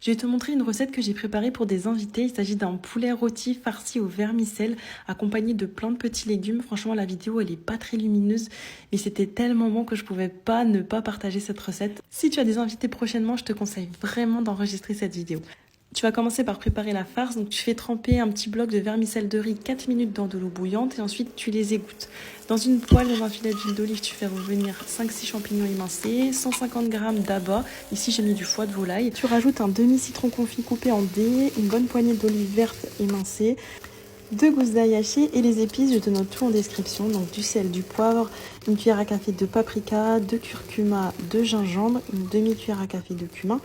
Je vais te montrer une recette que j'ai préparée pour des invités. Il s'agit d'un poulet rôti farci au vermicelle accompagné de plein de petits légumes. Franchement, la vidéo, elle est pas très lumineuse, mais c'était tellement bon que je pouvais pas ne pas partager cette recette. Si tu as des invités prochainement, je te conseille vraiment d'enregistrer cette vidéo. Tu vas commencer par préparer la farce. Donc tu fais tremper un petit bloc de vermicelle de riz 4 minutes dans de l'eau bouillante et ensuite tu les égouttes. Dans une poêle, dans un filet d'huile d'olive, tu fais revenir 5-6 champignons émincés, 150 g d'abats. Ici, j'ai mis du foie de volaille. Tu rajoutes un demi-citron confit coupé en dés, une bonne poignée d'olives vertes émincées, 2 gousses d'ail hachées et les épices, je te note tout en description. Donc du sel, du poivre, une cuillère à café de paprika, de curcuma, de gingembre, une demi-cuillère à café de cumin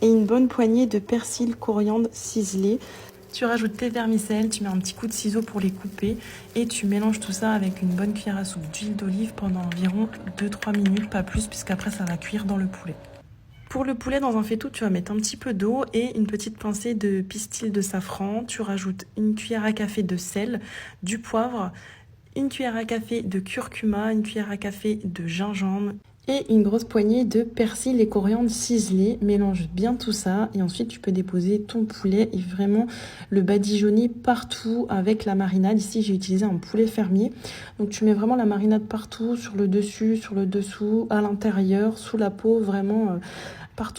et une bonne poignée de persil coriandre ciselé. Tu rajoutes tes vermicelles, tu mets un petit coup de ciseau pour les couper et tu mélanges tout ça avec une bonne cuillère à soupe d'huile d'olive pendant environ 2-3 minutes, pas plus, puisqu'après ça va cuire dans le poulet. Pour le poulet, dans un faitout, tu vas mettre un petit peu d'eau et une petite pincée de pistil de safran. Tu rajoutes une cuillère à café de sel, du poivre, une cuillère à café de curcuma, une cuillère à café de gingembre et une grosse poignée de persil et coriandre ciselé. Mélange bien tout ça et ensuite tu peux déposer ton poulet et vraiment le badigeonner partout avec la marinade. Ici j'ai utilisé un poulet fermier, donc tu mets vraiment la marinade partout, sur le dessus, sur le dessous, à l'intérieur, sous la peau, vraiment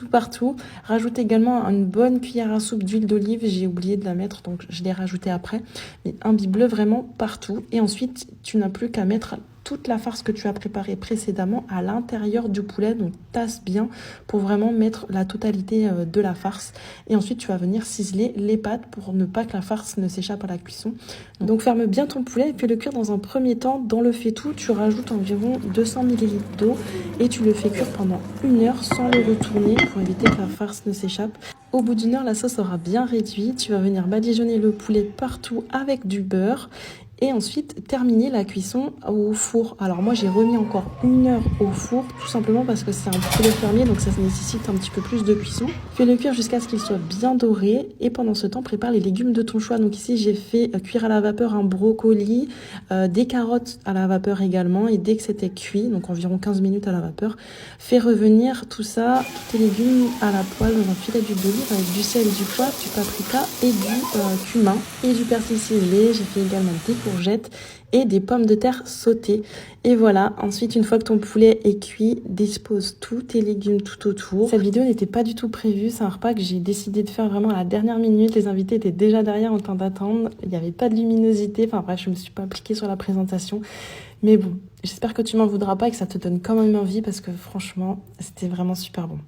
partout. Rajoute également une bonne cuillère à soupe d'huile d'olive, j'ai oublié de la mettre donc je l'ai rajouté après, mais imbibe-le vraiment partout et ensuite tu n'as plus qu'à mettre toute la farce que tu as préparée précédemment à l'intérieur du poulet, donc tasse bien pour vraiment mettre la totalité de la farce et ensuite tu vas venir ciseler les pâtes pour ne pas que la farce ne s'échappe à la cuisson. Donc ferme bien ton poulet et fais-le cuire dans un premier temps dans le faitout. Tu rajoutes environ 200 ml d'eau et tu le fais cuire pendant 1 heure sans le retourner pour éviter que la farce ne s'échappe. Au bout d'1 heure, la sauce aura bien réduit. Tu vas venir badigeonner le poulet partout avec du beurre et ensuite terminer la cuisson au four. Alors moi j'ai remis encore 1 heure au four tout simplement parce que c'est un poulet fermier donc ça nécessite un petit peu plus de cuisson. Fais-le cuire jusqu'à ce qu'il soit bien doré et pendant ce temps prépare les légumes de ton choix. Donc ici j'ai fait cuire à la vapeur un brocoli, des carottes à la vapeur également et dès que c'était cuit, donc environ 15 minutes à la vapeur, fais revenir tout ça, tous tes légumes à la poêle dans un filet d'huile d'olive avec du sel, du poivre, du paprika et du cumin et du persil ciselé. J'ai fait également des courgettes et des pommes de terre sautées. Et voilà, ensuite une fois que ton poulet est cuit, dispose tous tes légumes tout autour. Cette vidéo n'était pas du tout prévue, c'est un repas que j'ai décidé de faire vraiment à la dernière minute. Les invités étaient déjà derrière en train d'attendre, il n'y avait pas de luminosité, enfin bref, je me suis pas appliquée sur la présentation. Mais bon, j'espère que tu m'en voudras pas et que ça te donne quand même envie parce que franchement, c'était vraiment super bon.